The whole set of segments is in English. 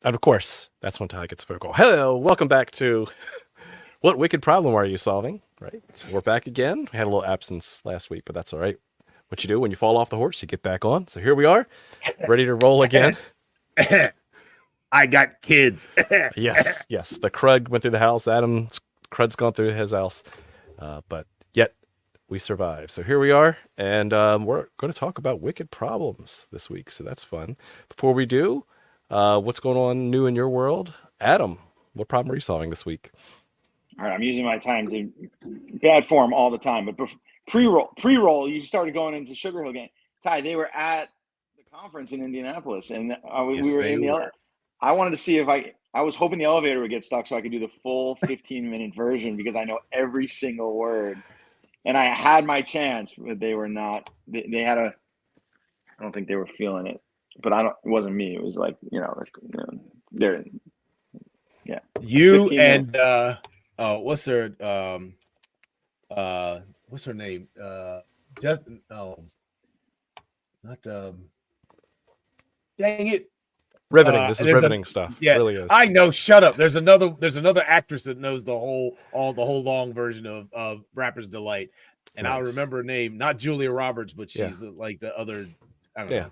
And of course, that's when Ty gets vocal. Hello, welcome back to What Wicked Problem Are You Solving? Right? So we're back again. We had a little absence last week, but that's all right. What you do when you fall off the horse, you get back on. So here we are, ready to roll again. I got kids. Yes. The crud went through the house. Adam's crud's gone through his house. But yet we survived. So here we are, and we're going to talk about wicked problems this week. So that's fun. Before we do, what's going on new in your world? Adam, what problem are you solving this week? All right, I'm using my time to bad form all the time, but pre-roll, you started going into Sugar Hill game. Ty, they were at the conference in Indianapolis, and we were in the elevator. I wanted to see if I was hoping the elevator would get stuck so I could do the full 15-minute version because I know every single word. And I had my chance, but they were not. They had I don't think they were feeling it, but it wasn't me. It was like they're yeah. You and what's her name? Just not dang it. Riveting. This is riveting stuff. Yeah, it really is. I know. Shut up. There's another actress that knows the whole long version of Rapper's Delight, and nice. I'll remember her name. Not Julia Roberts, but she's like the other. I don't know.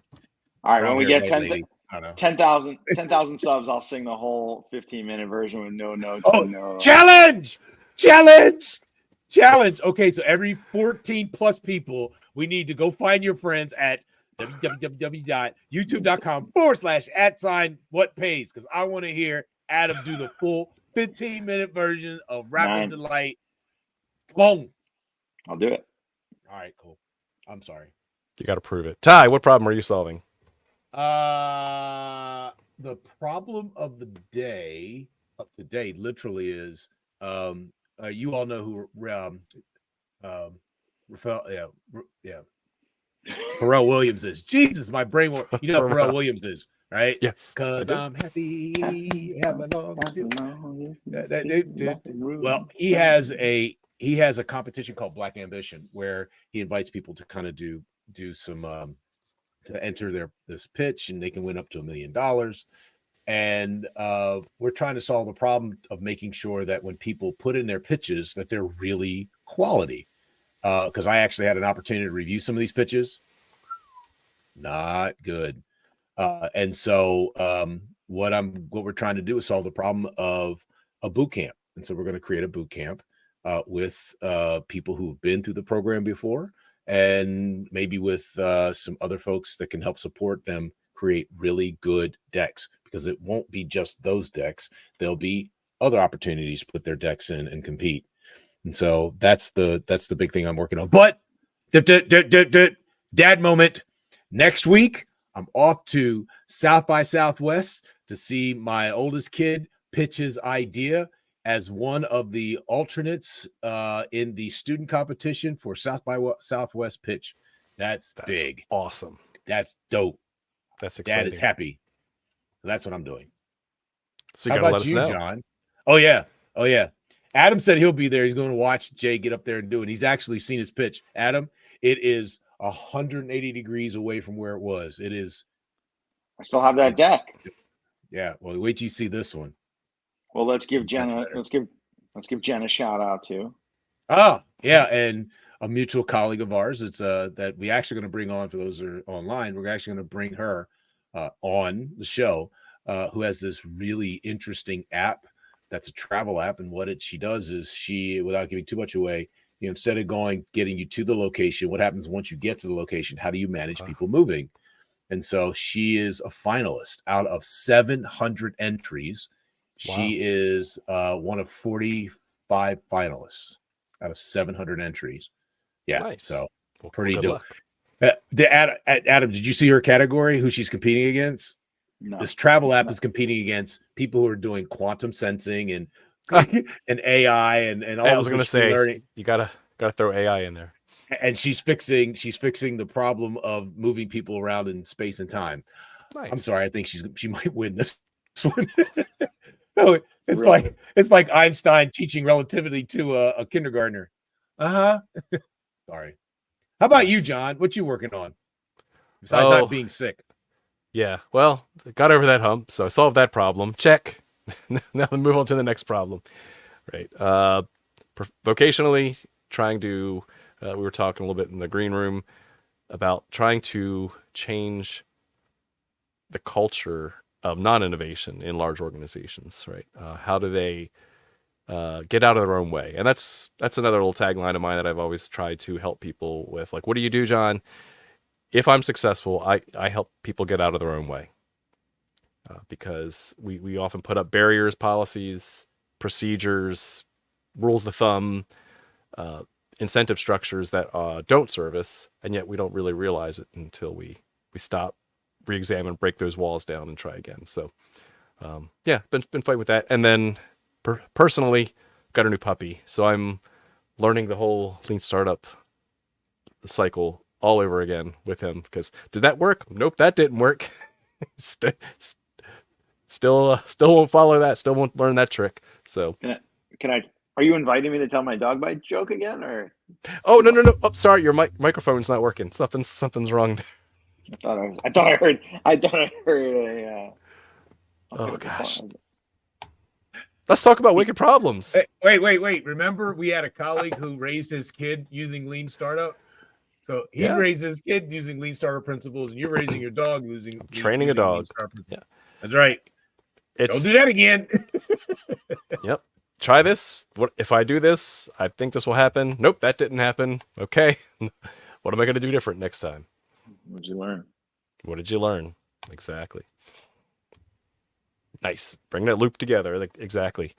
All right, when we get 10,000 subs, I'll sing the whole 15-minute version with no notes. Challenge. Okay, so every 14 plus people, we need to go find your friends at www.youtube.com/@what pays, because I want to hear Adam do the full 15-minute version of Rapper's Delight. Boom. I'll do it. All right, cool. I'm sorry. You got to prove it. Ty, what problem are you solving? The problem of the day up to date literally is you all know who Rafael, Pharrell Williams is. Jesus, my brain won't. You know who Pharrell Williams is, right? Yes. Because I'm happy. Well, he has a competition called Black Ambition where he invites people to kind of do some to enter this pitch, and they can win up to $1 million. And we're trying to solve the problem of making sure that when people put in their pitches that they're really quality. Because I actually had an opportunity to review some of these pitches. Not good. And so what we're trying to do is solve the problem of a boot camp. And so we're going to create a boot camp with people who've been through the program before, and maybe with some other folks that can help support them create really good decks, because it won't be just those decks. There'll be other opportunities to put their decks in and compete. And so that's the big thing I'm working on. But dad moment, next week, I'm off to South by Southwest to see my oldest kid pitch his idea as one of the alternates in the student competition for South by Southwest pitch. That's big. Awesome. That's dope. That's exciting. Dad is happy. So that's what I'm doing. So how about you, John? Oh, yeah. Adam said he'll be there. He's going to watch Jay get up there and do it. He's actually seen his pitch. Adam, it is 180 degrees away from where it was. It is. I still have that deck. Yeah. Well, wait till you see this one. Well, let's give Jen a shout out too. Oh, yeah, and a mutual colleague of ours. It's that we actually going to bring on, for those that are online. We're actually going to bring her on the show, who has this really interesting app. That's a travel app, and what she does is she, without giving too much away, instead of getting you to the location, what happens once you get to the location? How do you manage people moving? And so she is a finalist out of 700 entries. Wow. She is one of 45 finalists out of 700 entries. Yeah, nice. So pretty dope. Adam, did you see her category? Who she's competing against? No. This travel app is competing against people who are doing quantum sensing and and AI and all. I was going to say learning. You gotta throw AI in there. And she's fixing the problem of moving people around in space and time. Nice. I'm sorry, I think she might win this one. No, it's really? it's like Einstein teaching relativity to a kindergartner. Sorry. How about you, John? What you working on besides not being sick? Yeah. Well, got over that hump, so I solved that problem. Check. Now move on to the next problem. Right. Vocationally, trying to. We were talking a little bit in the green room about trying to change the culture of non-innovation in large organizations. Right. How do they get out of their own way? And that's another little tagline of mine that I've always tried to help people with. Like, what do you do, John? If I'm successful, I help people get out of their own way. Because we often put up barriers, policies, procedures, rules of thumb, incentive structures that don't serve us, and yet we don't really realize it until we stop, re-examine, break those walls down, and try again. So, yeah, been fighting with that. And then personally, got a new puppy, so I'm learning the whole lean startup cycle all over again with him. Because did that work? Nope, that didn't work. Still won't follow that. Still won't learn that trick. So can I? Are you inviting me to tell my dog bite joke again, or? Oh no! Oh, sorry, your microphone's not working. Something's wrong there. I thought I heard a. Oh gosh. Let's talk about wicked problems. Wait. Remember, we had a colleague who raised his kid using Lean Startup. So he raised his kid using Lean Startup principles, and you're raising your dog using training a dog. Yeah, that's right. Don't do that again. Yep. Try this. What if I do this? I think this will happen. Nope, that didn't happen. Okay. What am I going to do different next time? What did you learn? What did you learn? Exactly. Nice. Bring that loop together. Exactly.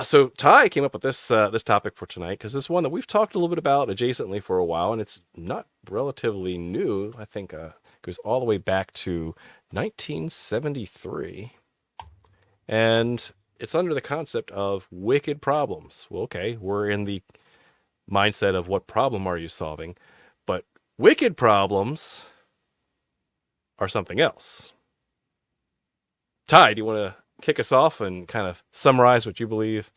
So Ty came up with this topic for tonight because it's one that we've talked a little bit about adjacently for a while, and it's not relatively new. I think it goes all the way back to 1973. And it's under the concept of wicked problems. Well, okay, we're in the mindset of what problem are you solving? But wicked problems are something else. Ty, do you want to kick us off and kind of summarize what you believe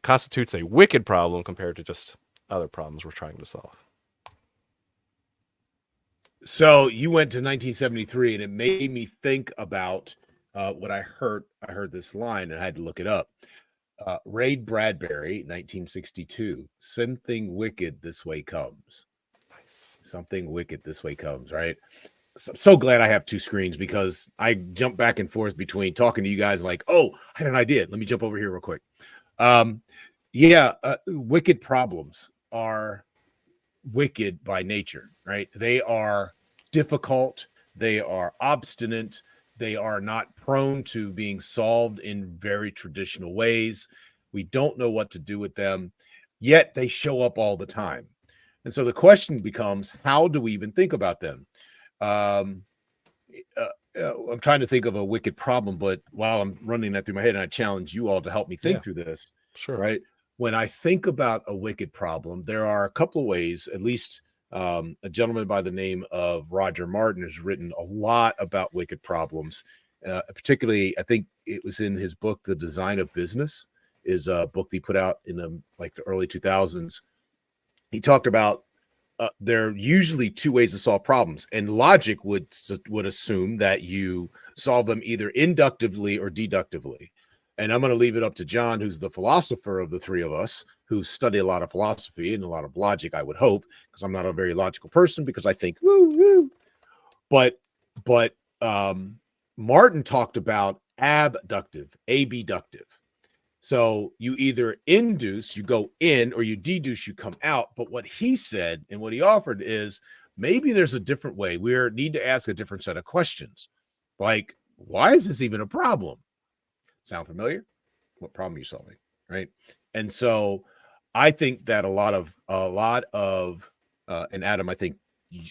constitutes a wicked problem compared to just other problems we're trying to solve? So you went to 1973, and it made me think about what I heard. I heard this line, and I had to look it up. Ray Bradbury, 1962. Something wicked this way comes. Nice. Something wicked this way comes. Right. So glad I have two screens because I jump back and forth between talking to you guys like, oh, I had an idea. Let me jump over here real quick. Wicked problems are wicked by nature, right? They are difficult. They are obstinate. They are not prone to being solved in very traditional ways. We don't know what to do with them, yet they show up all the time. And so the question becomes, how do we even think about them? I'm trying to think of a wicked problem, but while I'm running that through my head, and I challenge you all to help me think through this. Sure. Right. When I think about a wicked problem, there are a couple of ways, at least a gentleman by the name of Roger Martin has written a lot about wicked problems. Particularly, I think it was in his book, The Design of Business, is a book he put out in the early 2000s. He talked about there are usually two ways to solve problems, and logic would assume that you solve them either inductively or deductively. And I'm going to leave it up to John, who's the philosopher of the three of us, who study a lot of philosophy and a lot of logic, I would hope, because I'm not a very logical person, because I think woo woo. But Martin talked about abductive. So you either induce, you go in, or you deduce, you come out. But what he said and what he offered is maybe there's a different way. We need to ask a different set of questions. Like, why is this even a problem? Sound familiar? What problem are you solving? Right. And so I think that a lot of and Adam, I think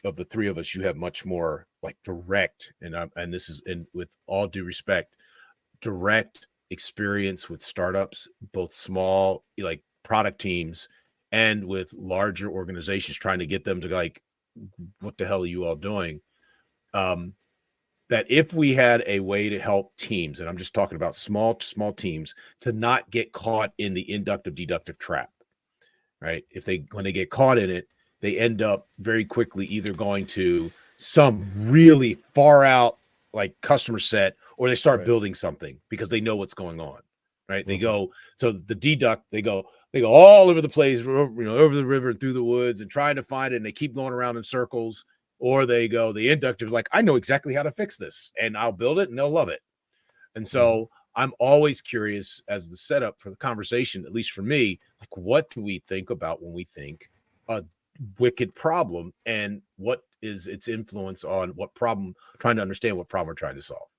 of the three of us, you have much more like direct, and this is with all due respect, direct experience with startups, both small like product teams and with larger organizations, trying to get them to like, what the hell are you all doing? That if we had a way to help teams, and I'm just talking about small teams, to not get caught in the inductive deductive trap, right? When they get caught in it, they end up very quickly either going to some really far out like customer set, or they start Right. building something because they know what's going on, right? They Mhm. go, so the deduct, they go all over the place, over the river and through the woods and trying to find it, and they keep going around in circles. Or they go, the inductive, like, I know exactly how to fix this, and I'll build it and they'll love it. And so I'm always curious as the setup for the conversation, at least for me, like, what do we think about when we think a wicked problem, and what is its influence on what problem, trying to understand what problem we're trying to solve.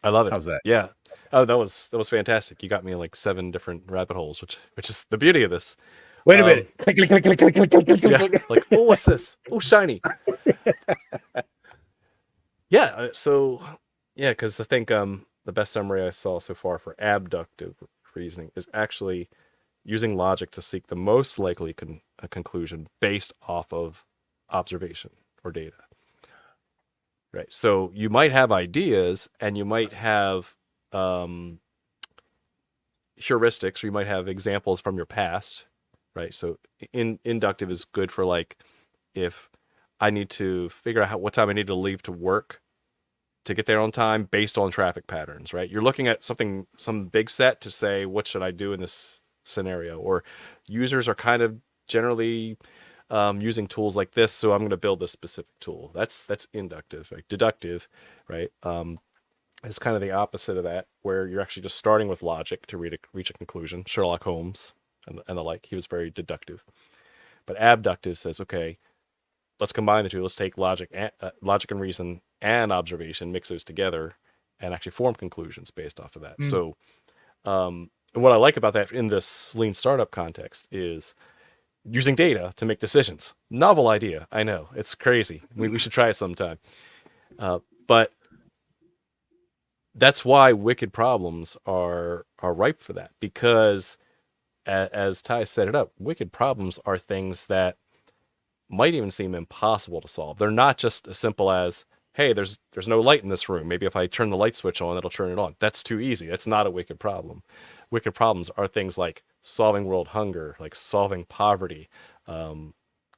I love it. How's that? Yeah. Oh, that was fantastic. You got me in like 7 different rabbit holes, which is the beauty of this. Wait a minute. Click, click, click, click, click, click, click, click, Yeah, click. like, oh, what's this? Oh, shiny. Yeah. So, yeah, because I think the best summary I saw so far for abductive reasoning is actually using logic to seek the most likely conclusion based off of observation or data. Right. So you might have ideas, and you might have heuristics, or you might have examples from your past. Right. So inductive is good for, like, if I need to figure out what time I need to leave to work to get there on time based on traffic patterns, right? You're looking at some big set to say, what should I do in this scenario? Or users are kind of generally using tools like this, so I'm going to build this specific tool. That's inductive. Right? Deductive, right? Is kind of the opposite of that, where you're actually just starting with logic to reach a conclusion. Sherlock Holmes and the like, he was very deductive. But abductive says, okay, let's combine the two. Let's take logic and reason and observation, mix those together, and actually form conclusions based off of that. So, and what I like about that in this lean startup context is using data to make decisions. Novel idea, I know, it's crazy. We should try it sometime. But that's why wicked problems are ripe for that, because as Ty set it up, wicked problems are things that might even seem impossible to solve. They're not just as simple as, hey, there's no light in this room. Maybe if I turn the light switch on, it'll turn it on. That's too easy. That's not a wicked problem. Wicked problems are things like solving world hunger, like solving poverty,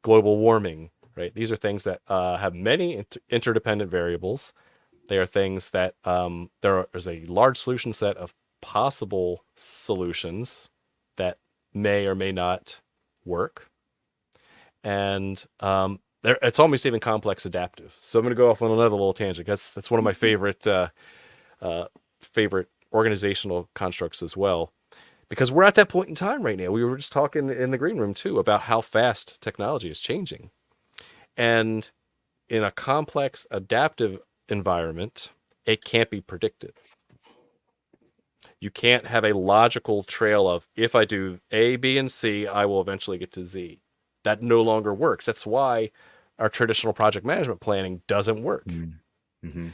global warming, right? These are things that have many interdependent variables. They are things that there's a large solution set of possible solutions that may or may not work. And it's almost even complex adaptive. So I'm going to go off on another little tangent. That's one of my favorite organizational constructs as well, because we're at that point in time right now. We were just talking in the green room too about how fast technology is changing, and in a complex adaptive environment, it can't be predicted. You can't have a logical trail of, if I do A, B, and C, I will eventually get to Z. That no longer works. That's why our traditional project management planning doesn't work. Mm-hmm.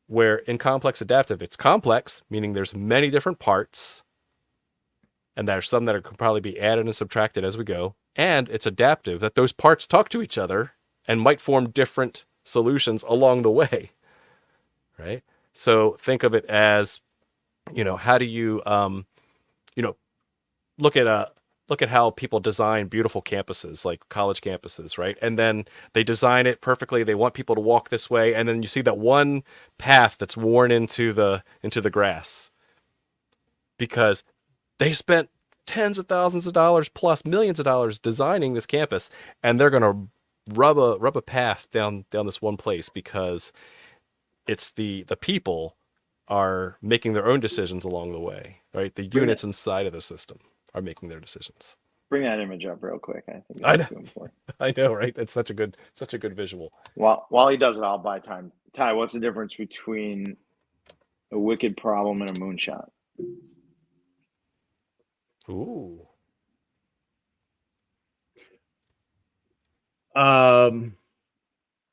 Where in complex adaptive, it's complex, meaning there's many different parts, and there's some that could probably be added and subtracted as we go. And it's adaptive, that those parts talk to each other and might form different solutions along the way, right? So think of it as, how do you, look at how people design beautiful campuses, like college campuses, right? And then they design it perfectly. They want people to walk this way, and then you see that one path that's worn into the grass because they spent tens of thousands of dollars plus millions of dollars designing this campus, and they're going to rub a path down this one place because it's the people are making their own decisions along the way, right? The units inside of the system are making their decisions. Bring that image up real quick. I think that's too important. I know, right? That's such a good visual. While he does it, I'll buy time. Ty, what's the difference between a wicked problem and a moonshot? Ooh.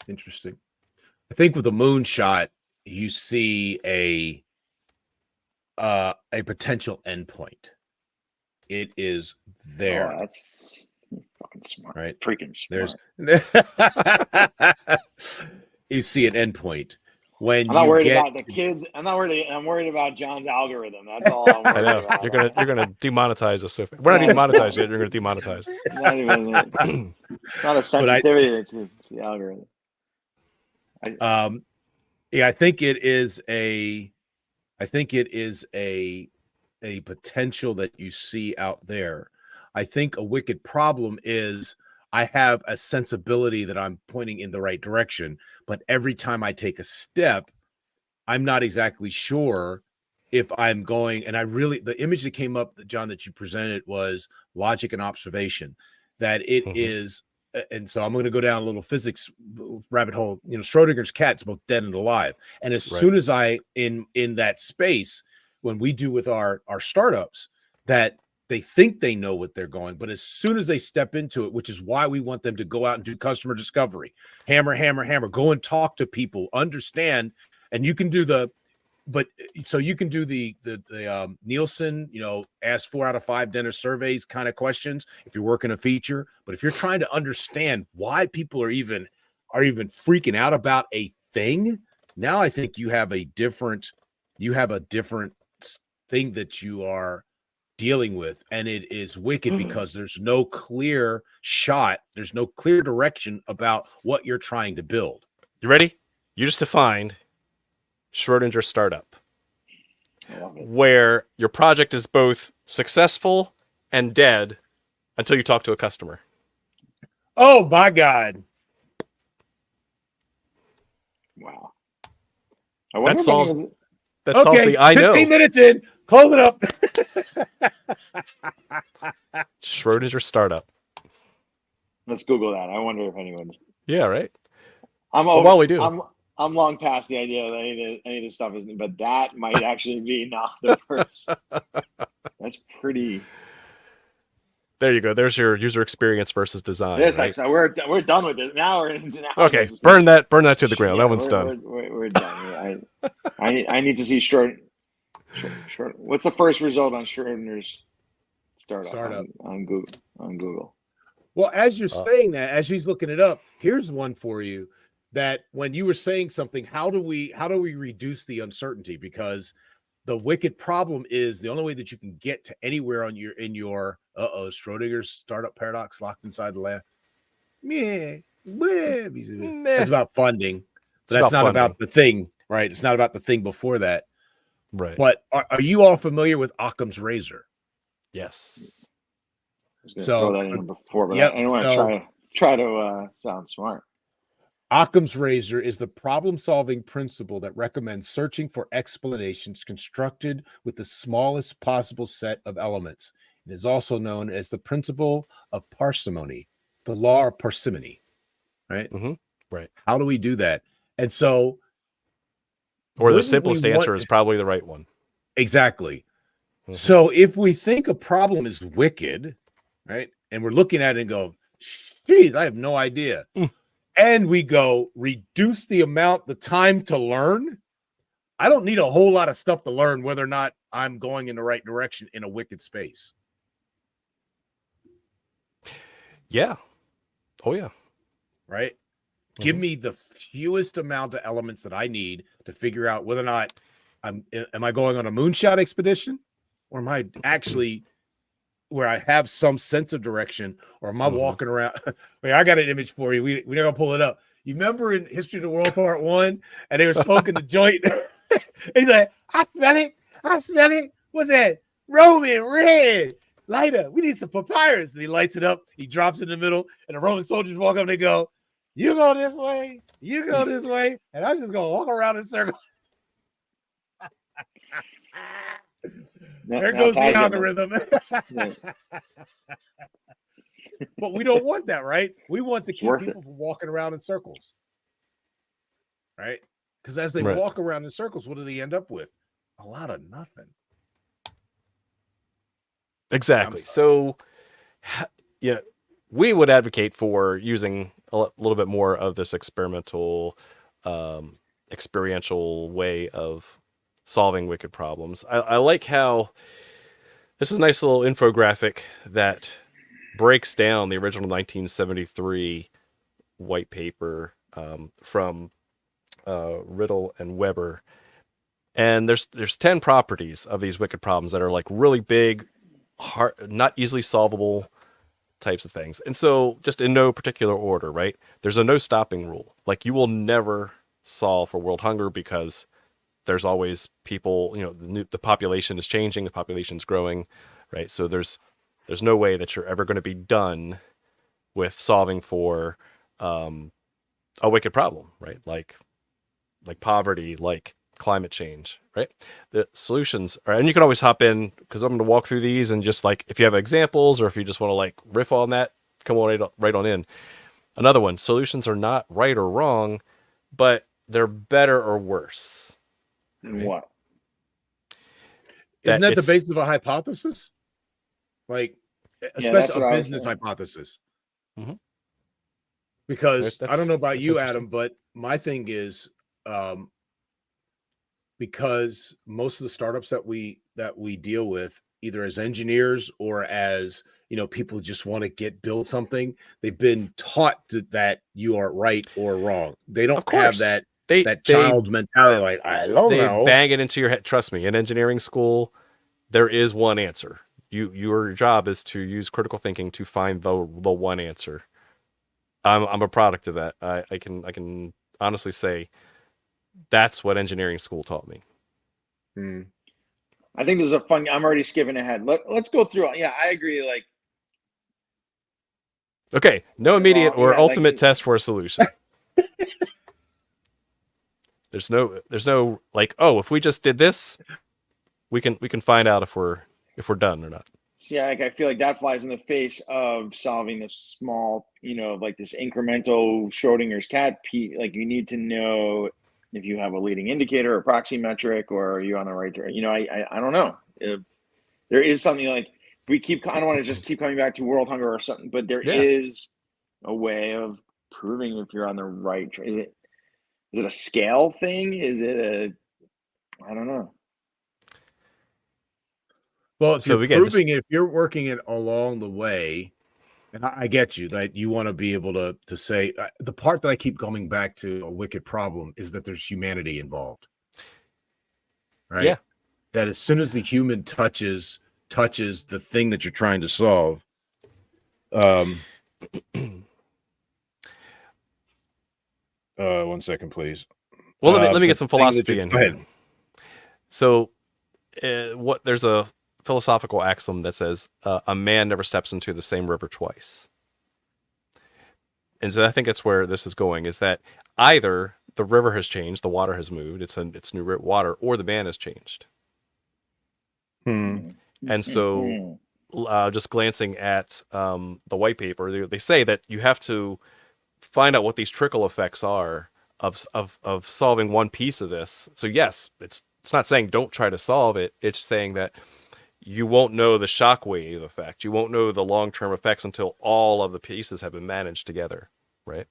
Interesting. I think with a moonshot, you see a potential endpoint. It is there. Oh, that's fucking smart, right? Freaking smart. You see an endpoint. when I'm not you worried get about the kids. I'm worried about John's algogram. That's all I'm I worried know about. you're gonna demonetize us. We're not even monetized yet. You're gonna demonetize us. It's not even. It's not a But sensitivity. It's the algorithm. yeah, I think it is a potential that you see out there. I think a wicked problem is I have a sensibility that I'm pointing in the right direction, but every time I take a step, I'm not exactly sure if I'm going. And the image that came up, John, that you presented was logic and observation, that it is. And so I'm going to go down a little physics rabbit hole. Schrodinger's cat's both dead and alive. And as soon as I in that space, when we do with our startups, that they think they know what they're going, but as soon as they step into it, which is why we want them to go out and do customer discovery, hammer, go and talk to people, understand. And you can do you can do the Nielsen, ask 4 out of 5 dentist surveys kind of questions if you're working a feature. But if you're trying to understand why people are even freaking out about a thing, now I think you have a different thing that you are dealing with, and it is wicked because there's no clear shot, there's no clear direction about what you're trying to build. You ready? You just defined Schrodinger startup, where your project is both successful and dead until you talk to a customer. Oh my God. Wow. That solves the I know. 15 minutes in, close it up. Schrodinger startup. Let's Google that. I wonder if anyone's. Yeah, right. While we do, I'm long past the idea that any of this stuff isn't, but that might actually be not the first. That's pretty. There you go. There's your user experience versus design. Yes, right? So we're done with it. Now we're into. Okay, burn that to the ground. That one's done. We're done. I need to see Schrodinger. What's the first result on Schrodinger's startup. On Google? Well, as you're saying that, as she's looking it up, here's one for you. That when you were saying something, how do we reduce the uncertainty? Because the wicked problem is the only way that you can get to anywhere in your Schrodinger's startup paradox locked inside the lab. It's about funding. But that's not about the thing, right? It's not about the thing before that. Right. But are you all familiar with Occam's razor? Yes. I was throw that in before, but I don't want to try to sound smart. Occam's razor is the problem-solving principle that recommends searching for explanations constructed with the smallest possible set of elements. It is also known as the principle of parsimony, the law of parsimony, right? Mm-hmm. Right. How do we do that? And so... Or the simplest answer is probably the right one. Exactly. Mm-hmm. So if we think a problem is wicked, right, and we're looking at it and go, geez, I have no idea. And we go, reduce the time to learn. I don't need a whole lot of stuff to learn whether or not I'm going in the right direction in a wicked space. Yeah. Oh, yeah. Right? Mm-hmm. Give me the fewest amount of elements that I need to figure out whether or not am I going on a moonshot expedition, or am I actually where I have some sense of direction, or am I walking around? Wait, I got an image for you. We're gonna pull it up. You remember in History of the World Part 1, and they were smoking the joint. He's like, I smell it. What's that? Roman red. Lighter. We need some papyrus. And he lights it up. He drops it in the middle, and the Roman soldiers walk up and they go, you go this way, you go this way, and I'm just gonna walk around in circles. There goes the algorithm. But we don't want that, right? We want to keep people from walking around in circles, right? Because as they walk around in circles, what do they end up with? A lot of nothing. Exactly. So, yeah, we would advocate for using a little bit more of this experimental, experiential way of solving wicked problems. I like how this is a nice little infographic that breaks down the original 1973 white paper from Riddle, and Weber. And there's 10 properties of these wicked problems that are like really big, hard, not easily solvable types of things. And so just in no particular order, right? There's a no stopping rule. Like you will never solve for world hunger because there's always people, the population is changing, the population is growing, right? So there's no way that you're ever going to be done with solving for a wicked problem, right? Like poverty, like climate change, right? The solutions are, and you can always hop in because I'm going to walk through these and just like, if you have examples or if you just want to like riff on that, come on right on in. Another one, solutions are not right or wrong, but they're better or worse. Right? What? Isn't that the basis of a hypothesis? Like, especially a business hypothesis. Mm-hmm. Because I don't know about you, Adam, but my thing is, because most of the startups that we deal with, either as engineers or as people just want to build something, they've been taught that you are right or wrong. They don't have that child mentality. Like, I don't know. They bang it into your head. Trust me, in engineering school, there is one answer. Your job is to use critical thinking to find the one answer. I'm a product of that. I can honestly say that's what engineering school taught me. I think this is a fun. I'm already skipping ahead. Let's go through. Yeah, I agree. Like, okay, no immediate or ultimate test for a solution. There's no like, oh, if we just did this, we can find out if we're done or not. Yeah, like I feel like that flies in the face of solving this small, like this incremental Schrodinger's cat. Like you need to know if you have a leading indicator or proxy metric, or are you on the right track? I don't know. If there is something like I don't want to just keep coming back to world hunger or something, but there is a way of proving if you're on the right track. Is it a scale thing? Is it I don't know. Well, if you're proving it, if you're working it along the way, and I get you that you want to be able to say the part that I keep coming back to a wicked problem is that there's humanity involved, right? Yeah. That as soon as the human touches the thing that you're trying to solve, 1 second, please. Well, let me get some philosophy in here. Ahead. So, there's a philosophical axiom that says a man never steps into the same river twice. And so I think that's where this is going, is that either the river has changed, the water has moved, it's new water, or the man has changed. And so just glancing at the white paper, they say that you have to find out what these trickle effects are of solving one piece of this. So yes, it's not saying don't try to solve it. It's saying that you won't know the shockwave effect. You won't know the long-term effects until all of the pieces have been managed together, right?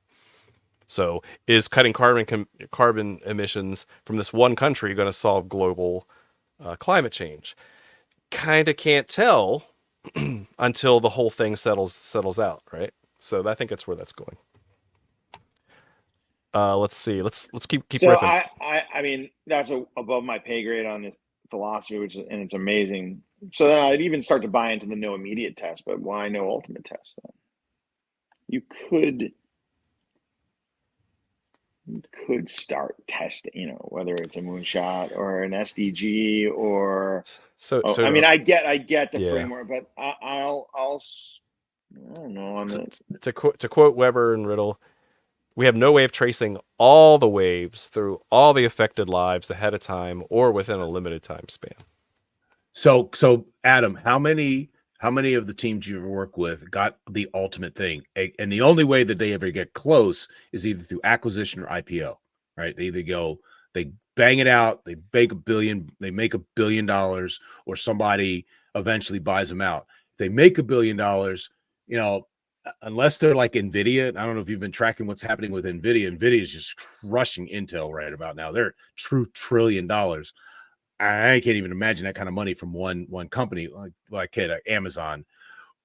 So is cutting carbon emissions from this one country going to solve global climate change? Kind of can't tell until the whole thing settles out, right? So I think that's where that's going. Let's see. Let's keep so riffing. I mean, that's above my pay grade on this philosophy, and it's amazing. So then I'd even start to buy into the no immediate test, but why no ultimate test then? You could start testing, whether it's a moonshot or an SDG or I mean, I get the framework, but I don't know. To quote Weber and Riddle, we have no way of tracing all the waves through all the affected lives ahead of time or within a limited time span. So Adam, how many of the teams you ever work with got the ultimate thing? And the only way that they ever get close is either through acquisition or IPO, right? They either they bang it out, they make $1 billion, or somebody eventually buys them out. If they make $1 billion, unless they're like NVIDIA, I don't know if you've been tracking what's happening with NVIDIA. NVIDIA is just crushing Intel right about now. They're true $1 trillion. I can't even imagine that kind of money from one company like Amazon.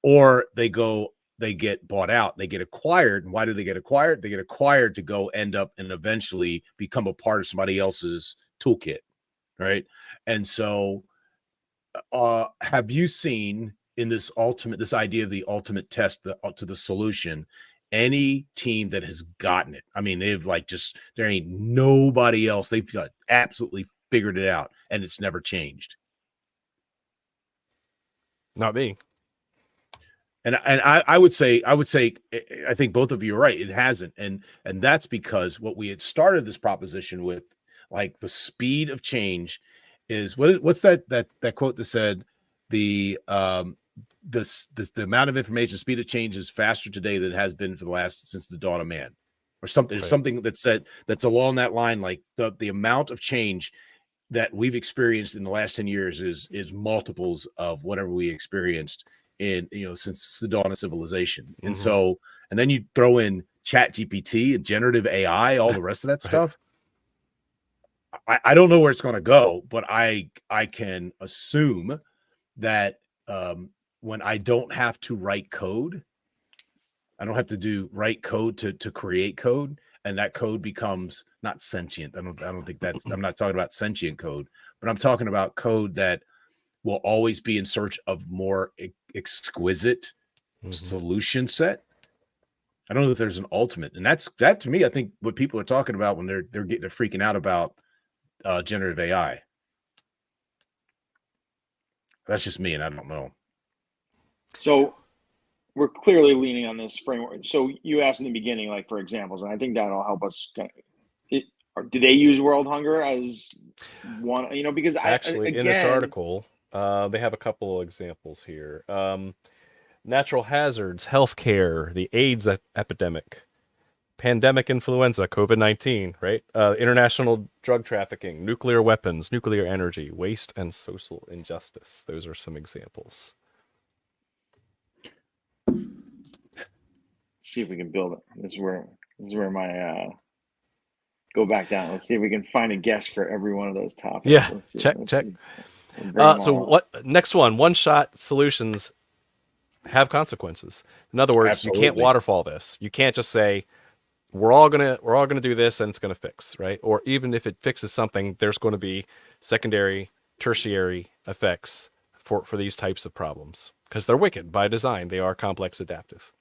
Or they go they get bought out, they get acquired. And why do they get acquired? They get acquired to go end up and eventually become a part of somebody else's toolkit, right? And so have you seen in this idea of the ultimate test to the solution, any team that has gotten it? I mean, they've there ain't nobody else. They've absolutely figured it out, and it's never changed. Not me. And I would say, I think both of you are right. It hasn't. And that's because what we had started this proposition with, like the speed of change is what's that quote that said the amount of information, speed of change is faster today than it has been since the dawn of man, or something. Right. Something that's along that line, like the amount of change that we've experienced in the last 10 years is multiples of whatever we experienced since the dawn of civilization. Mm-hmm. And so, and then you throw in Chat GPT and generative AI, all the rest of that right. stuff. I don't know where it's going to go, but I can assume that when I don't have to write code, I don't have to write code to create code, and that code becomes not sentient. I don't think I'm not talking about sentient code, but I'm talking about code that will always be in search of more exquisite solution set. I don't know if there's an ultimate, and that to me, I think what people are talking about when they're freaking out about generative AI. That's just me, and I don't know. So we're clearly leaning on this framework. So you asked in the beginning, like for examples, and I think that'll help us. Do they use world hunger as one? Because actually, in this article, they have a couple of examples here. Natural hazards, healthcare, the AIDS epidemic, pandemic influenza, COVID-19, right? International drug trafficking, nuclear weapons, nuclear energy, waste, and social injustice. Those are some examples. Let's see if we can build it. This is where my go back down. Let's see if we can find a guest for every one of those topics. Yeah, check. So what next one-shot solutions have consequences. In other words, Absolutely. You can't waterfall this. You can't just say we're all gonna do this and it's gonna fix, right? Or even if it fixes something, there's going to be secondary, tertiary effects for these types of problems because they're wicked by design. They are complex adaptive.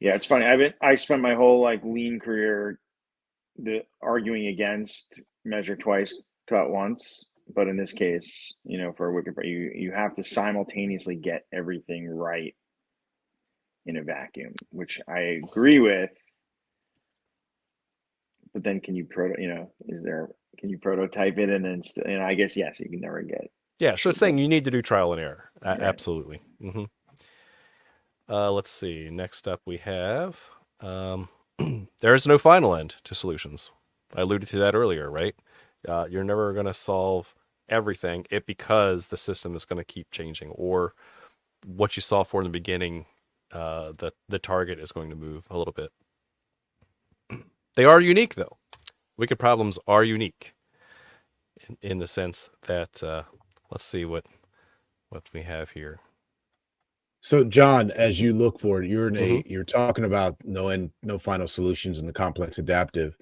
Yeah, it's funny. I spent my whole lean career arguing against measure twice, cut once. But in this case, for a wicked, you have to simultaneously get everything right in a vacuum, which I agree with. But then can you prototype it and then I guess yes, you can never get it. Yeah, so it's saying you need to do trial and error. Right. Absolutely. Mm-hmm. Let's see. Next up, we have there is no final end to solutions. I alluded to that earlier, right? You're never going to solve everything because the system is going to keep changing, or what you saw for in the beginning, the target is going to move a little bit. They are unique, though. Wicked problems are unique in the sense that let's see what we have here. So, John, as you look forward, you're talking about no final solutions in the complex adaptive,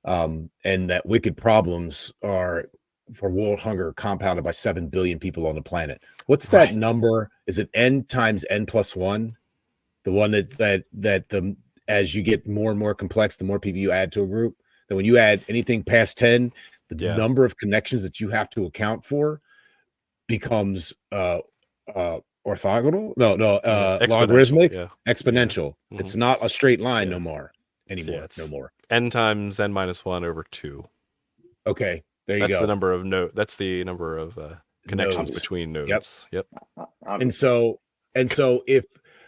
and that wicked problems are for world hunger compounded by 7 billion people on the planet. What's that number? Is it n times n plus 1? The one that as you get more and more complex, the more people you add to a group. That when you add anything past 10, the number of connections that you have to account for becomes orthogonal. Logarithmic, exponential. Yeah. It's not a straight line no more anymore. No more. N times n minus 1 over 2. Okay. There you go. That's the number of connections between nodes. Yep. And so if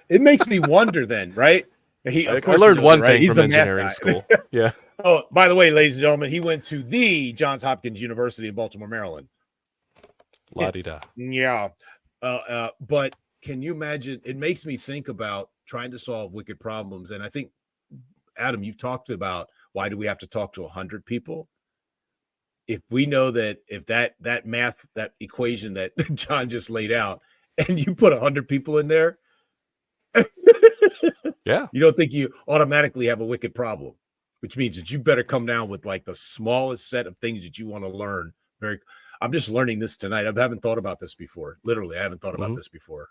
it makes me wonder then, right? I learned one thing from engineering school. Yeah. Oh, by the way, ladies and gentlemen, he went to the Johns Hopkins University in Baltimore, Maryland. La-di-da. Yeah. But can you imagine? It makes me think about trying to solve wicked problems. And I think, Adam, you've talked about why do we have to talk to 100 people? If we know that if that math, that equation that John just laid out, and you put 100 people in there, Yeah. You don't think you automatically have a wicked problem, which means that you better come down with like the smallest set of things that you want to learn. I'm just learning this tonight. I haven't thought about this before. Literally, I haven't thought about this before.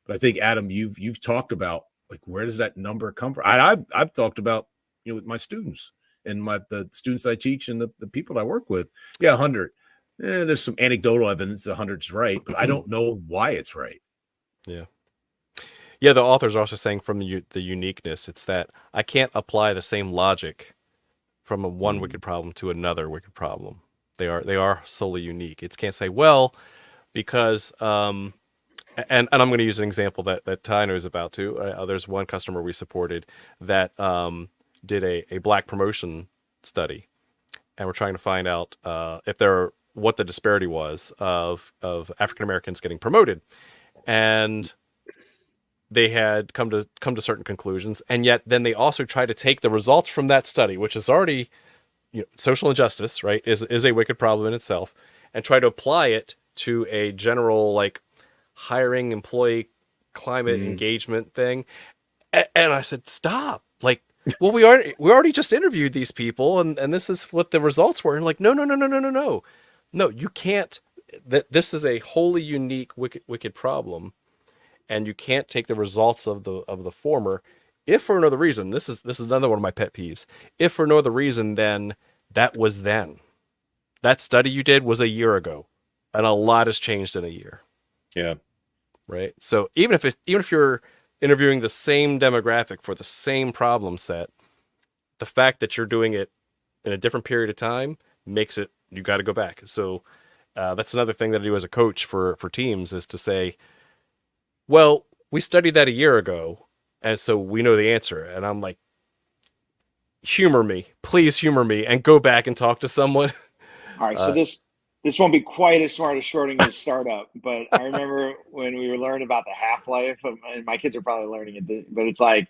But I think, Adam, you've talked about like, where does that number come from? I've talked about, with my students and the students I teach and the people I work with. Yeah, 100. There's some anecdotal evidence 100's right, but I don't know why it's right. Yeah. Yeah, the authors are also saying from the uniqueness, it's that I can't apply the same logic from one wicked problem to another wicked problem. They are solely unique. It can't say, well, because and I'm going to use an example that Ty knows about too. There's one customer we supported that did a black promotion study, and we're trying to find out what the disparity was of African Americans getting promoted, and they had come to certain conclusions, and yet then they also try to take the results from that study, which is already, social injustice, right, is a wicked problem in itself, and try to apply it to a general like hiring, employee climate, engagement thing. And I said, stop. Like, well, we already just interviewed these people, and this is what the results were. And like, no, you can't. This is a wholly unique wicked problem. And you can't take the results of the former, if for no other reason. This is another one of my pet peeves. If for no other reason, then that was then. That study you did was a year ago, and a lot has changed in a year. Yeah. Right. So even if you're interviewing the same demographic for the same problem set, the fact that you're doing it in a different period of time makes it, you got to go back. So that's another thing that I do as a coach for teams, is to say, well, we studied that a year ago, and so we know the answer. And I'm like, please humor me, and go back and talk to someone. All right, so this won't be quite as smart as Schrodinger's startup, but I remember when we were learning about the half-life of, and my kids are probably learning it, but it's like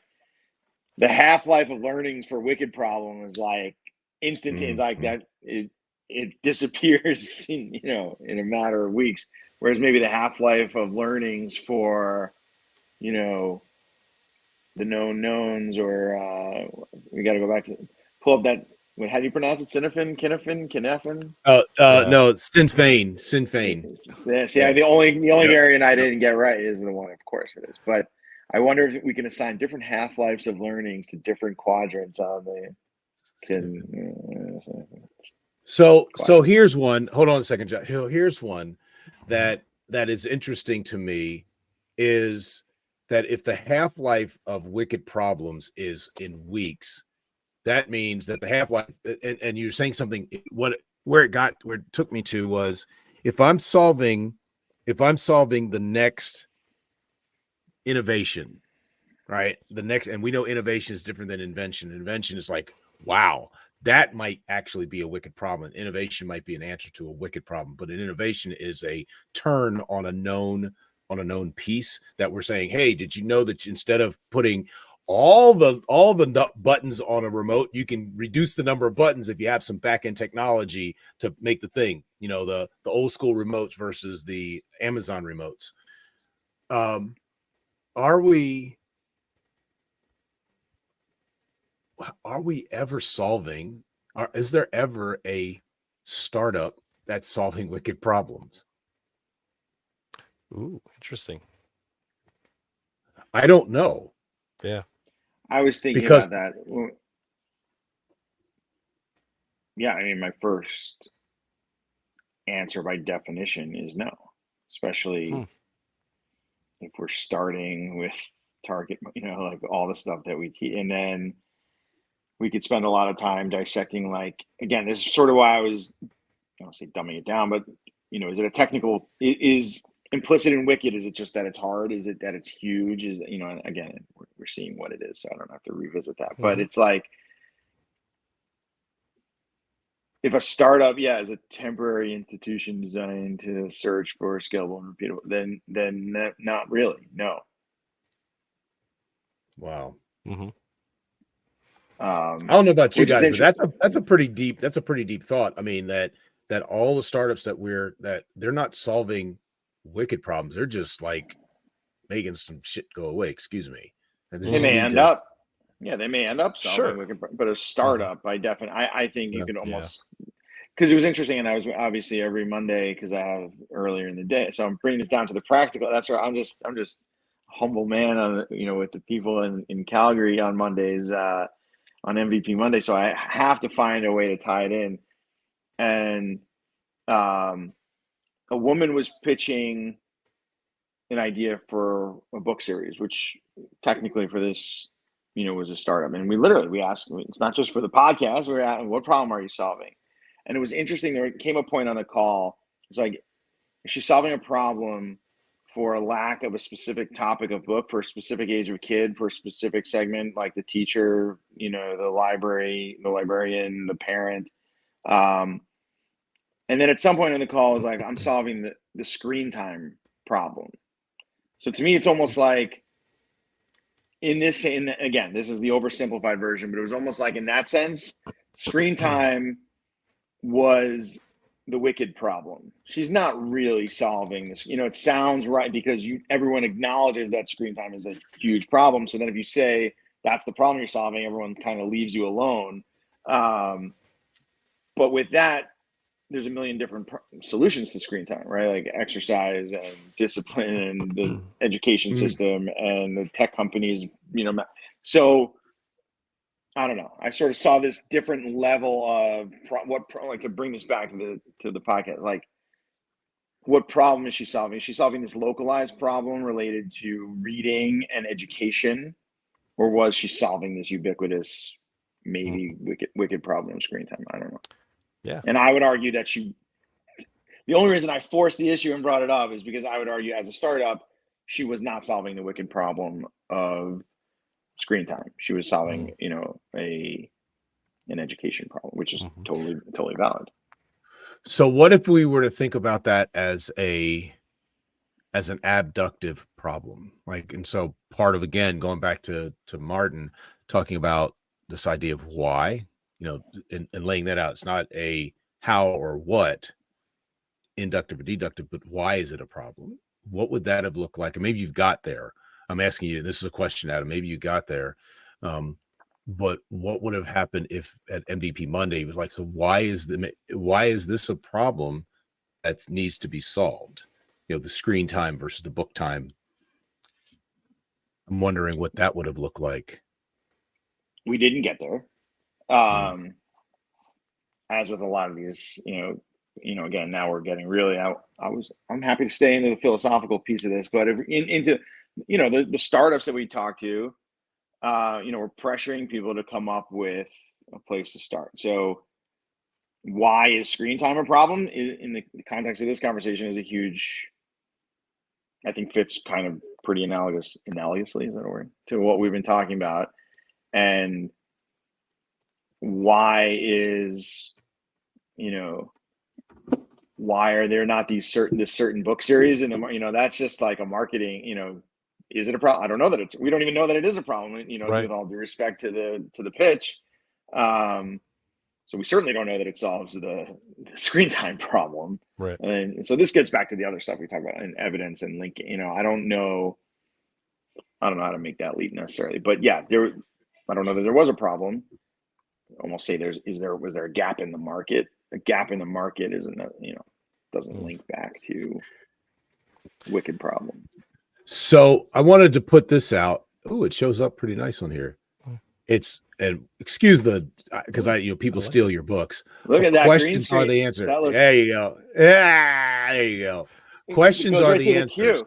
the half-life of learnings for wicked problem is like instantaneous, like that it disappears in a matter of weeks. Whereas maybe the half-life of learnings for, the known knowns, or we got to go back to pull up that. How do you pronounce it? Kinefin? No, Sinn Fein. Yeah, the only variant I didn't get right is the one. Of course it is, but I wonder if we can assign different half-lives of learnings to different quadrants on the. So here's one. Hold on a second, John. Here's one that is interesting to me, is that if the half-life of wicked problems is in weeks, that means that the half-life, and you're saying something, where it took me to was, if I'm solving the next innovation, right? And we know innovation is different than invention. Invention is like, wow, that might actually be a wicked problem. Innovation might be an answer to a wicked problem, but an innovation is a turn on a known piece that we're saying, hey, did you know that instead of putting all the buttons on a remote, you can reduce the number of buttons if you have some back-end technology to make the thing, the old school remotes versus the Amazon remotes. Are we ever solving, is there ever a startup that's solving wicked problems? Ooh, interesting. I don't know. Yeah. I was thinking about that. Yeah, I mean, my first answer by definition is no, especially if we're starting with target, like all the stuff that we teach, and then we could spend a lot of time dissecting. Like, again, this is sort of why I was, I don't say dumbing it down, but is it a technical? Is implicit in wicked? Is it just that it's hard? Is it that it's huge? Is again, we're seeing what it is, so I don't have to revisit that. But it's like, if a startup, is a temporary institution designed to search for scalable and repeatable, then not really, no. Wow. I don't know about you guys, but that's a pretty deep thought. I mean, that all the startups that they're not solving wicked problems, they're just like making some shit go away. Excuse me. They may end up. Yeah, they may end up solving Sure. but a startup, I think you could almost, because it was interesting, and I was obviously every Monday because I have earlier in the day, so I'm bringing this down to the practical. That's where I'm just a humble man on with the people in Calgary on Mondays, on MVP Monday, so I have to find a way to tie it in. And a woman was pitching an idea for a book series, which technically for this, was a startup. And we asked, it's not just for the podcast, we're at, what problem are you solving? And it was interesting. There came a point on the call. It's like, she's solving a problem for a lack of a specific topic of book for a specific age of kid, for a specific segment, like the teacher, the librarian, the parent. And then at some point in the call, it was like, I'm solving the screen time problem. So to me, it's almost like again, this is the oversimplified version, but it was almost like in that sense, screen time was the wicked problem. She's not really solving this. It sounds right because everyone acknowledges that screen time is a huge problem. So then if you say that's the problem you're solving, everyone kind of leaves you alone. But with that, there's a million different solutions to screen time, right? Like exercise and discipline and the education system and the tech companies, so I don't know. I sort of saw this different level of like to bring this back to the podcast, like what problem is she solving? Is she solving this localized problem related to reading and education, or was she solving this ubiquitous, maybe wicked problem of screen time? I don't know. Yeah. And I would argue that the only reason I forced the issue and brought it up is because I would argue as a startup, she was not solving the wicked problem of screen time. She was solving, an education problem, which is totally valid. So what if we were to think about that as an abductive problem? And so part of, again, going back to Martin, talking about this idea of why, and laying that out. It's not a how or what, inductive or deductive, but why is it a problem? What would that have looked like? And maybe you've got there. I'm asking you, this is a question, Adam, maybe you got there. But what would have happened if at MVP Monday it was like, so why is this a problem that needs to be solved? The screen time versus the book time. I'm wondering what that would have looked like. We didn't get there. As with a lot of these, again, now we're getting really I'm happy to stay into the philosophical piece of this, but into the startups that we talk to, we're pressuring people to come up with a place to start. So why is screen time a problem in the context of this conversation is a huge, I think fits kind of pretty analogously, is that a word, to what we've been talking about. And why is, why are there not this certain book series? And that's just like a marketing, is it a problem? I don't know we don't even know that it is a problem, right. With all due respect to the pitch. So we certainly don't know that it solves the screen time problem. Right. And so this gets back to the other stuff we talk about in evidence and linking, I don't know how to make that leap necessarily, but yeah, I don't know that there was a problem. Almost say was there a gap in the market? A gap in the market isn't, doesn't link back to wicked problem. So I wanted to put this out. Oh, it shows up pretty nice on here. And excuse because people steal your books. Look at that. Questions are the answer. There you go. Yeah, there you go. Questions are the answers.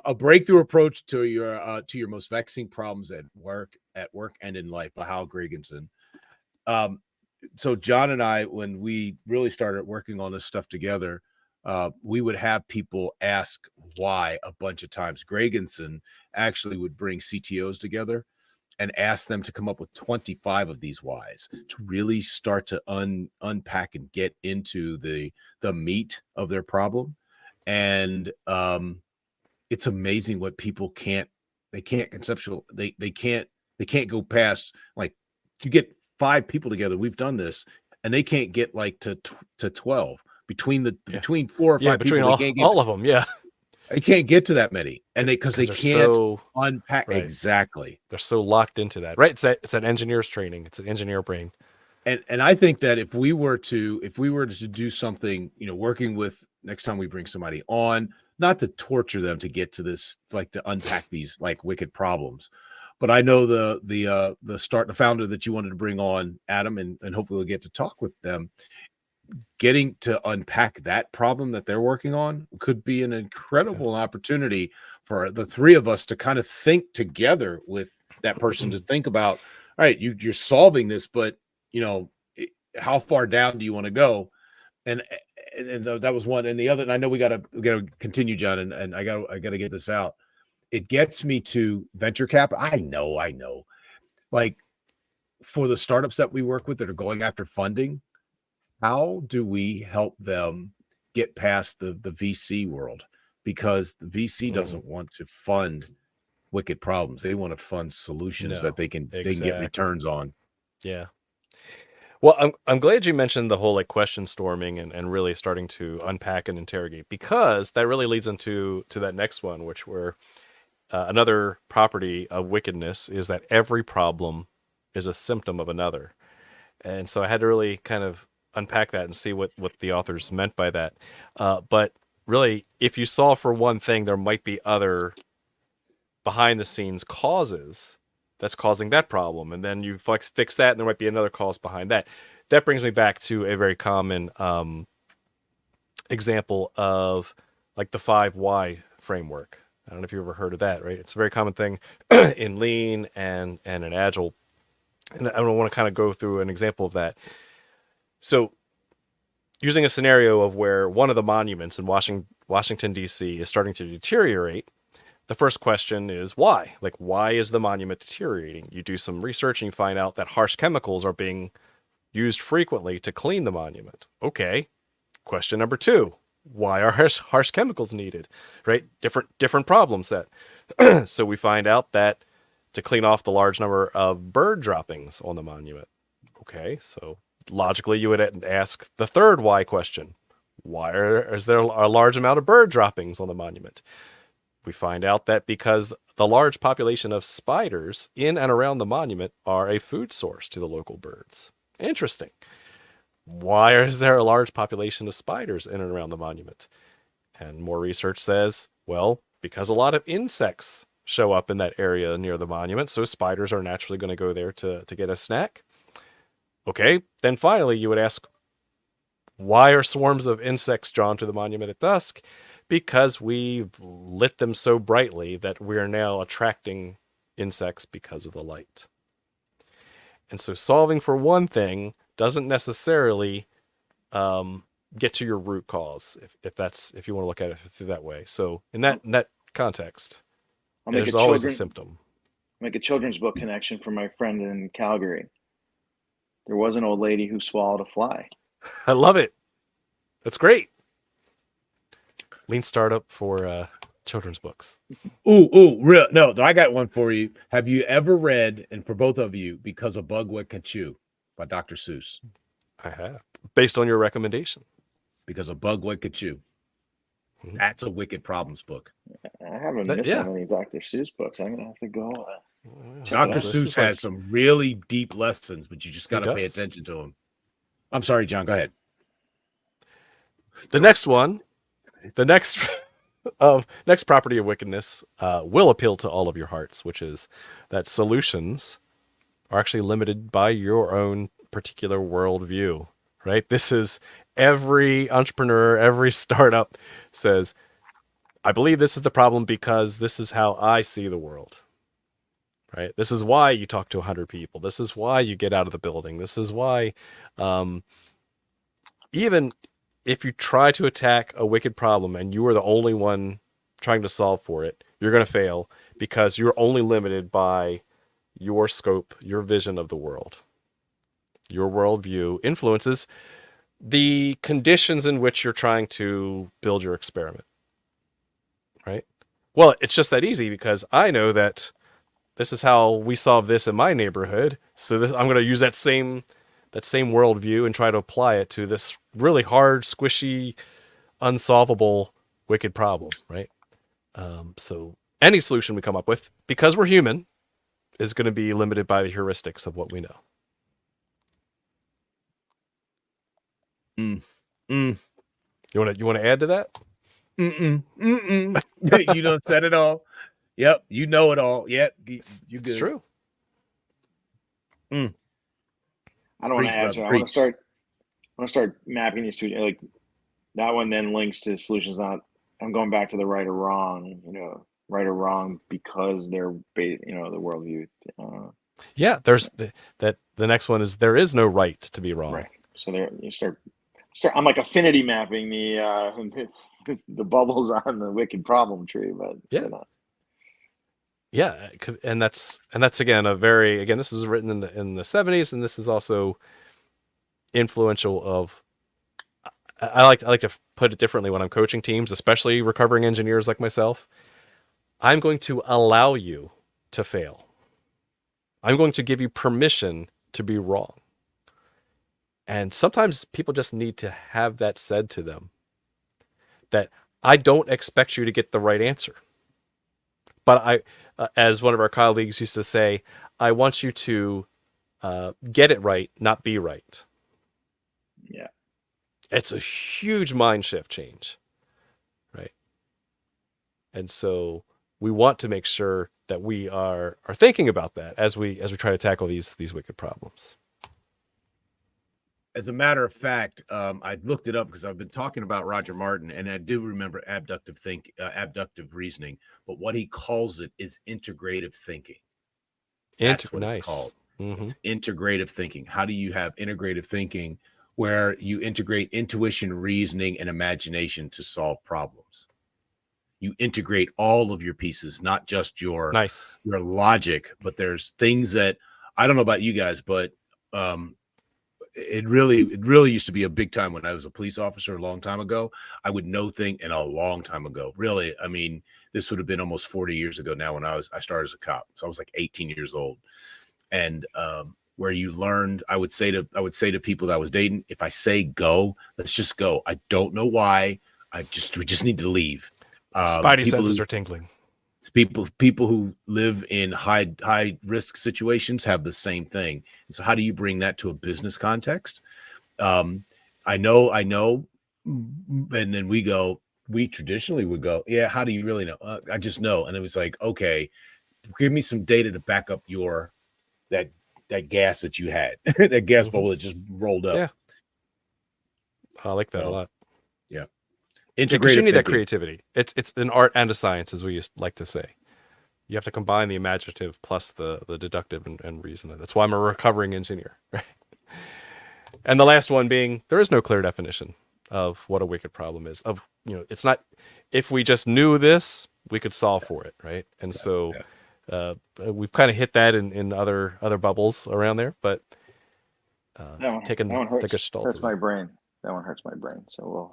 A breakthrough approach to your most vexing problems at work and in life by Hal Gregensen. So John and I, when we really started working on this stuff together, we would have people ask why a bunch of times. Gregensen actually would bring CTOs together and ask them to come up with 25 of these whys to really start to unpack and get into the meat of their problem. And it's amazing what people can't conceptual. They can't go past, like, you get 5 people together. We've done this, and they can't get like to 12 between 4 or 5 between people. all of them. Yeah. I can't get to that many, and because they they're can't so unpack right. exactly. They're so locked into that, right? It's that engineer's training. It's an engineer brain. And I think that if we were to do something, working with next time we bring somebody on, not to torture them to get to this, like to unpack these like wicked problems, but I know the founder that you wanted to bring on, Adam, and hopefully we'll get to talk with them. Getting to unpack that problem that they're working on could be an incredible opportunity for the three of us to kind of think together with that person to think about, all right, you're solving this, but how far down do you want to go? And that was one. And the other, and I know we gotta continue, John, and I gotta get this out. It gets me to venture capital. I know. Like for the startups that we work with that are going after funding, how do we help them get past the VC world? Because the VC doesn't want to fund wicked problems. They want to fund solutions that they can get returns on. Yeah. Well, I'm glad you mentioned the whole like question storming and really starting to unpack and interrogate, because that really leads into that next one, which were another property of wickedness is that every problem is a symptom of another. And so I had to really kind of unpack that and see what the authors meant by that. But really, if you solve for one thing, there might be other behind the scenes causes that's causing that problem. And then you fix that, and there might be another cause behind that. That brings me back to a very common example of like the 5 why framework. I don't know if you've ever heard of that, right? It's a very common thing in Lean and in Agile. And I want to kind of go through an example of that. So using a scenario of where one of the monuments in Washington, D.C. is starting to deteriorate, the first question is why? Like, why is the monument deteriorating? You do some research and you find out that harsh chemicals are being used frequently to clean the monument. Okay. Question number 2, why are harsh chemicals needed? Right? Different problem set. So we find out that to clean off the large number of bird droppings on the monument. Okay, so logically you would ask the third why question. Is there a large amount of bird droppings on the monument? We find out that because the large population of spiders in and around the monument are a food source to the local birds. Interesting. Why is there a large population of spiders in and around the monument? And more research says, well, because a lot of insects show up in that area near the monument, so spiders are naturally going to go there to get a snack. Okay, then finally you would ask, why are swarms of insects drawn to the monument at dusk? Because we've lit them so brightly that we're now attracting insects because of the light. And so solving for one thing doesn't necessarily get to your root cause, if you want to look at it through that way. So in that context, there's always a symptom. Make a children's book connection for my friend in Calgary. There was an old lady who swallowed a fly. I love it. That's great. Lean startup for children's books. Real? No, I got one for you. Have you ever read, and for both of you, Because a Bug Could Chew by Dr. Seuss? I have. Based on your recommendation. Because a Bug Could Chew. That's a wicked problems book. I haven't missed that many Dr. Seuss books. I'm gonna have to go. Dr. Seuss has some really deep lessons, but you just got to pay attention to them. I'm sorry, John. Go ahead. The next next property of wickedness will appeal to all of your hearts, which is that solutions are actually limited by your own particular worldview, right? This is every entrepreneur, every startup says, I believe this is the problem because this is how I see the world, right? This is why you talk to 100 people. This is why you get out of the building. This is why even if you try to attack a wicked problem and you are the only one trying to solve for it, you're going to fail because you're only limited by your scope, your vision of the world. Your worldview influences the conditions in which you're trying to build your experiment, right? Well, it's just that easy because I know that this is how we solve this in my neighborhood. So I'm going to use that same worldview and try to apply it to this really hard, squishy, unsolvable, wicked problem, right? So any solution we come up with, because we're human, is going to be limited by the heuristics of what we know. You want to add to that? You done said it all. Yep, you know it all. Yep, you good. It's true. I don't want to add to it. I want to start mapping these two. Like that one then links to solutions. I'm going back to the right or wrong. Right or wrong because they're based. The worldview. Yeah, there's the next one is there is no right to be wrong. Right. So there you start. I'm like affinity mapping the bubbles on the wicked problem tree, but yeah. Yeah, and that's again this is written in the 70s, and this is also influential of. I like to put it differently when I'm coaching teams, especially recovering engineers like myself. I'm going to allow you to fail. I'm going to give you permission to be wrong. And sometimes people just need to have that said to them, that I don't expect you to get the right answer. But as one of our colleagues used to say, I want you to get it right, not be right. Yeah. It's a huge mind shift change, right? And so we want to make sure that we are thinking about that as we try to tackle these wicked problems. As a matter of fact, I looked it up because I've been talking about Roger Martin, and I do remember abductive reasoning. But what he calls it is integrative thinking. That's what it's called. It's integrative thinking. How do you have integrative thinking where you integrate intuition, reasoning, and imagination to solve problems? You integrate all of your pieces, not just your logic, but there's things that I don't know about you guys, but it really used to be a big time when I was a police officer a long time ago. I would know things, and a long time ago, really. I mean, this would have been almost 40 years ago now when I started as a cop. So I was like 18 years old. And where you learned, I would say to people that I was dating, if I say go, let's just go. I don't know why. We just need to leave. Spidey senses are tingling. People who live in high risk situations have the same thing. And so how do you bring that to a business context? I know. And then we traditionally would go, yeah, how do you really know? I just know. And it was like, okay, give me some data to back up that gas that you had, that gas bubble that just rolled up. Yeah. I like that a lot. Yeah. Because you need that creativity. It's an art and a science, as we used like to say. You have to combine the imaginative plus the deductive and reason. That's why I'm a recovering engineer. Right? And the last one being, there is no clear definition of what a wicked problem is. It's not, if we just knew this, we could solve for it, right? And we've kind of hit that in other bubbles around there, but that one hurts my brain. That one hurts my brain. So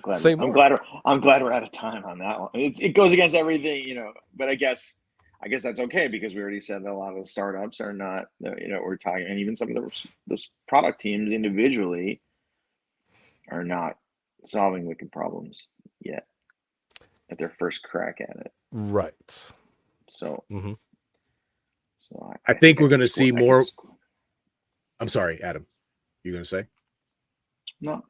I'm glad we're out of time on that one. It goes against everything, but I guess that's okay, because we already said that a lot of the startups are not, we're talking, and even some of those product teams individually are not solving wicked problems yet at their first crack at it. Right. So, I think we're going to see more. I'm sorry, Adam, you're going to say? No.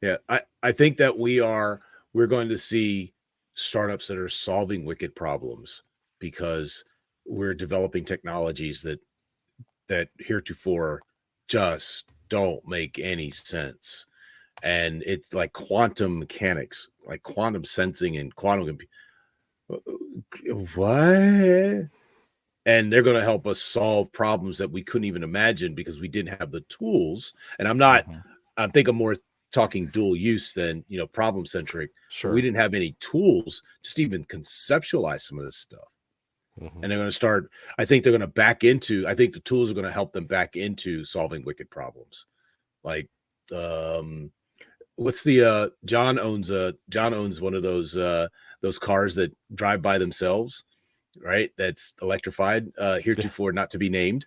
Yeah, I think that we're going to see startups that are solving wicked problems because we're developing technologies that heretofore just don't make any sense. And it's like quantum mechanics, like quantum sensing and quantum what? And they're going to help us solve problems that we couldn't even imagine because we didn't have the tools. And I think I'm more talking dual use than problem centric. Sure. We didn't have any tools just even conceptualize some of this stuff. And they're going to start, I think the tools are going to help them back into solving wicked problems. Like what's the John owns one of those cars that drive by themselves, right? That's electrified, heretofore not to be named.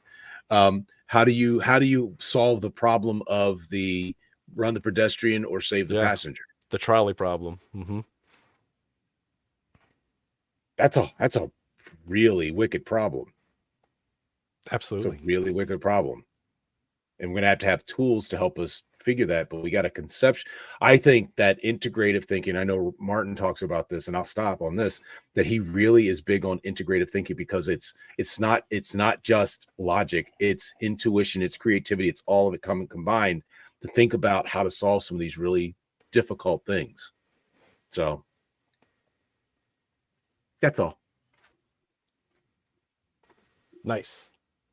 How do you solve the problem of run the pedestrian or save the passenger? The trolley problem. That's a really wicked problem. Absolutely. It's a really wicked problem. And we're going to have tools to help us figure that, but we got a conception. I think that integrative thinking, I know Martin talks about this, and I'll stop on this, that he really is big on integrative thinking, because it's not just logic, it's intuition, it's creativity, it's all of it combined to think about how to solve some of these really difficult things. So that's all. Nice.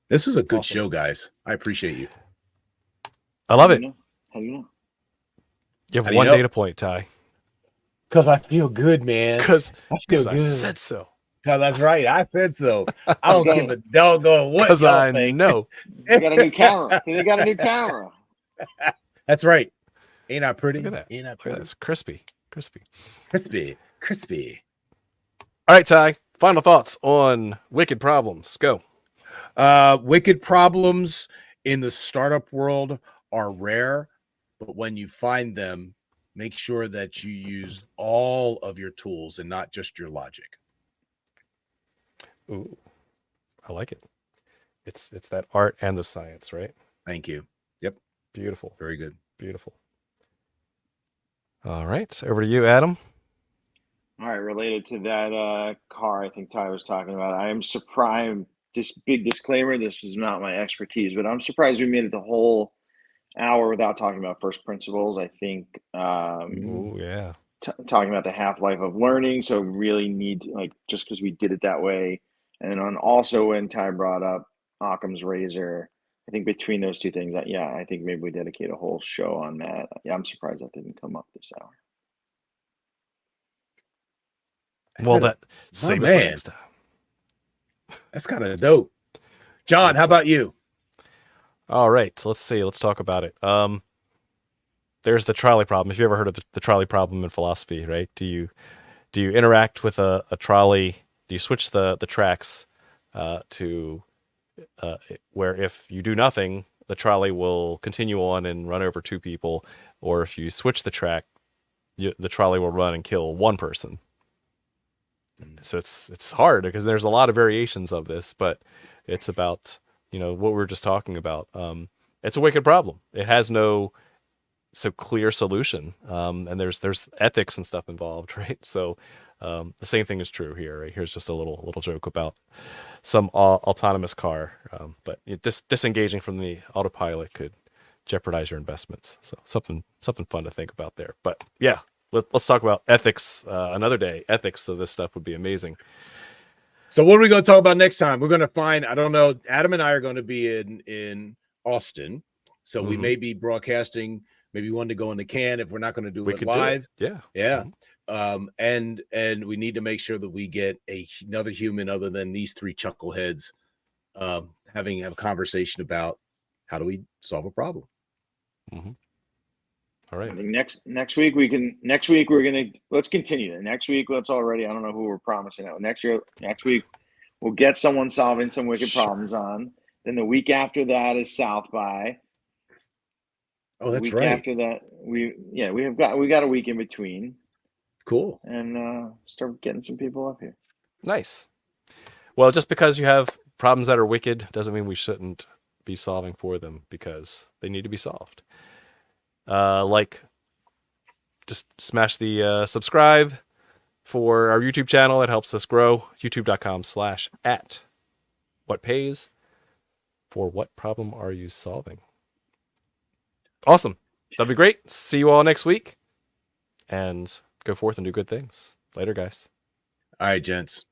This was a good Awesome. show, guys. I appreciate you. I love it. How do you know? You have one data point, Ty. Because I feel good, man. Because I feel good. I said so. Because that's right. I said so. I don't give a doggone what. Because I know. They got a new camera. They got a new camera. That's right. Ain't I pretty? Look at that. Ain't I Look at pretty? that. It's crispy. Crispy. Crispy. Crispy. All right, Ty. Final thoughts on wicked problems. Go. Wicked problems in the startup world are rare, but when you find them, make sure that you use all of your tools and not just your logic. Ooh, I like it. It's that art and the science, right? Thank you. Yep. Beautiful. Very good. Beautiful. All right. Over to you, Adam. All right. Related to that car, I think Ty was talking about, I am surprised. Just big disclaimer, this is not my expertise, but I'm surprised we made it the whole hour without talking about first principles. I think Oh, yeah. talking about the half-life of learning. So really need to, like, just because we did it that way. And on also when Ty brought up Occam's razor, I think between those two things, I think maybe we dedicate a whole show on that. Yeah, I'm surprised that didn't come up this hour. Well, that save it for next time. That's kind of dope. John, how about you? All right, let's see. Let's talk about it. There's the trolley problem. Have you ever heard of the trolley problem in philosophy, right? Do you interact with a trolley? Do you switch the tracks to where if you do nothing, the trolley will continue on and run over two people, or if you switch the track, the trolley will run and kill one person. So it's hard because there's a lot of variations of this, but it's about what we were just talking about. It's a wicked problem. It has no so clear solution, and there's ethics and stuff involved, right? So the same thing is true here. Right? Here's just a little joke about some autonomous car, but disengaging from the autopilot could jeopardize your investments. So something fun to think about there. But yeah, let's talk about ethics another day. Ethics, so this stuff would be amazing. So what are we going to talk about next time? We're going to find, I don't know, Adam and I are going to be in Austin. So we may be broadcasting, maybe one to go in the can if we're not going to do it live. Yeah. And we need to make sure that we get another human other than these three chuckleheads having a conversation about how do we solve a problem. Mm-hmm. All right. I think next week we're gonna let's continue that. Next week, I don't know who we're promising that. Next week we'll get someone solving some wicked problems on. Then the week after that is South by. Oh, that's week right. After that, we got a week in between. Cool. And start getting some people up here. Nice. Well, just because you have problems that are wicked doesn't mean we shouldn't be solving for them, because they need to be solved. Just smash the subscribe for our YouTube channel. It helps us grow. youtube.com/@whatpays for what problem are you solving? Awesome. That'd be great. See you all next week, and go forth and do good things. Later, guys. All right, gents.